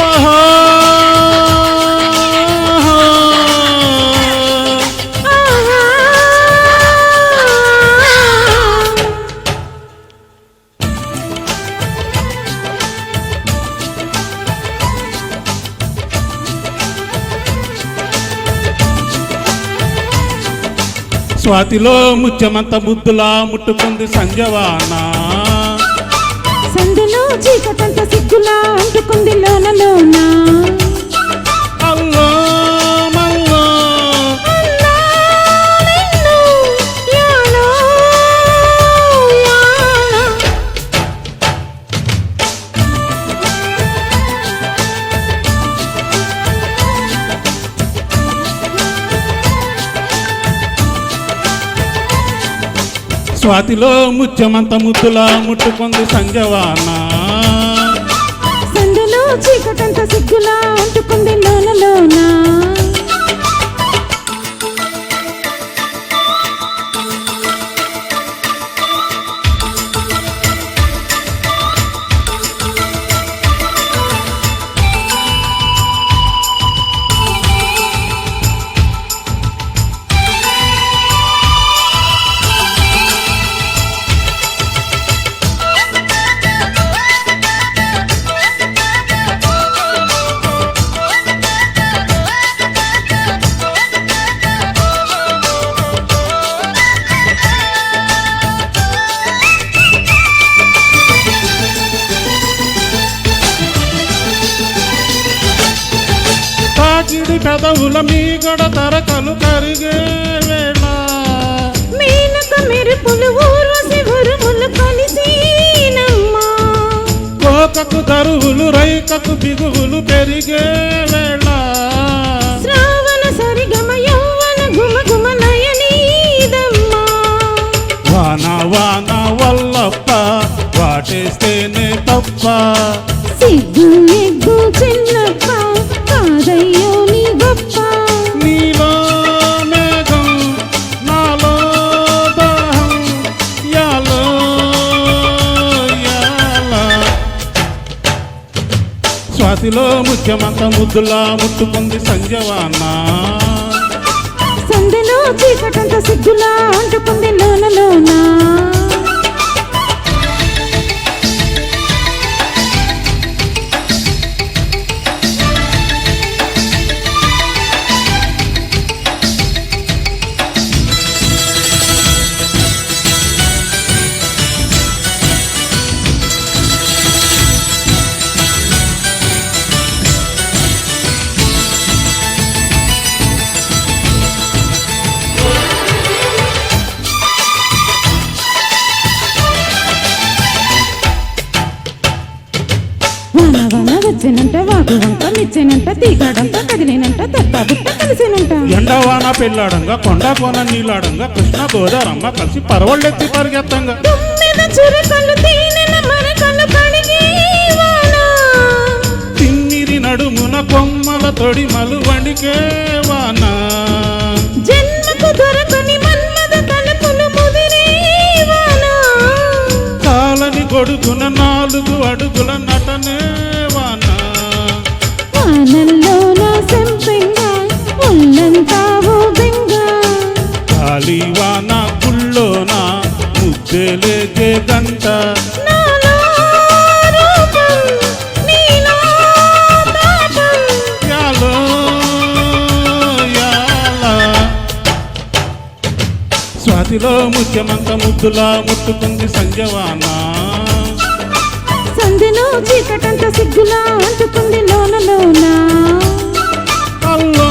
ఓహో స్వాతిలో ముత్యమంత బుద్ధులా ముట్టుకుంది సంజవానా సందులో చీకటంత సిగ్గులా అంటుకుంది లోన లోన అల్లో మల్లో స్వాతిలో ముత్యమంత ముద్దులా ముట్టుకుంది సంజవానా సందులో చీకటంత సిగ్గులా అంటుకుంది లోన లోన తాకిడి పెదవుల మీగడ తరకలు కరిగే వేళ మీనక మెరుపులు ఊర్వశి ఉరుములు కలిసినమ్మా కోకకు దరువులు రైకకు బిగువులు పెరిగే వేళ శ్రావణ సరిగమ యౌవన గుమ గుమ నయనీదమ్మా వాన వాన వల్లప్ప వాటేస్తేనే తప్ప సిగ్గు ఎగ్గు చిన్నప్ప కాదయ్యో నీ గొప్ప నీలో మేఘం నాలో దాహం యాలో యాల స్వాతిలో ముఖ్యమంత ముద్దులా ముట్టుకుంది సంజవానా సందెలో చీకటంత సిగ్గులా అంటుకుంది లోన లోన వాన వాన వచ్చినంట వాగు వంక నిచ్చెనంట తీగాడంట కదిలినంట తత్త బుట్ట కలిసినంట ఎండవాన పెళ్ళాడంగా కొండ కోన నీలాడంగా కృష్ణ గోదారమ్మ కలిసి పరవళ్ళెత్తి పరిగెత్తంగా తుమ్మెద చురకలు తేనెల మరకలు కడిగే వాన తిమ్మిరి నడుమున కొమ్మల తొడిమలు వణికే వాన జన్మకు దొరకని మన్మద తలుపులు ముదిరే వాన కాలని గొడుగున 4 అడుగుల నటనే వాన వానల్లో నా సంపెంగా ఒళ్ళంతా ఊబెంగా గాలి వాన గుళ్ళోన ముద్దెలేగే గంట నాలో రూపం నీలో తాపం యాలో యాల స్వాతిలో ముత్యమంత ముద్దులా ముట్టుకుంది సంజవానా సందెలో చీకటంత సిగ్గులా అంటుకుంది లోన లోన అల్లో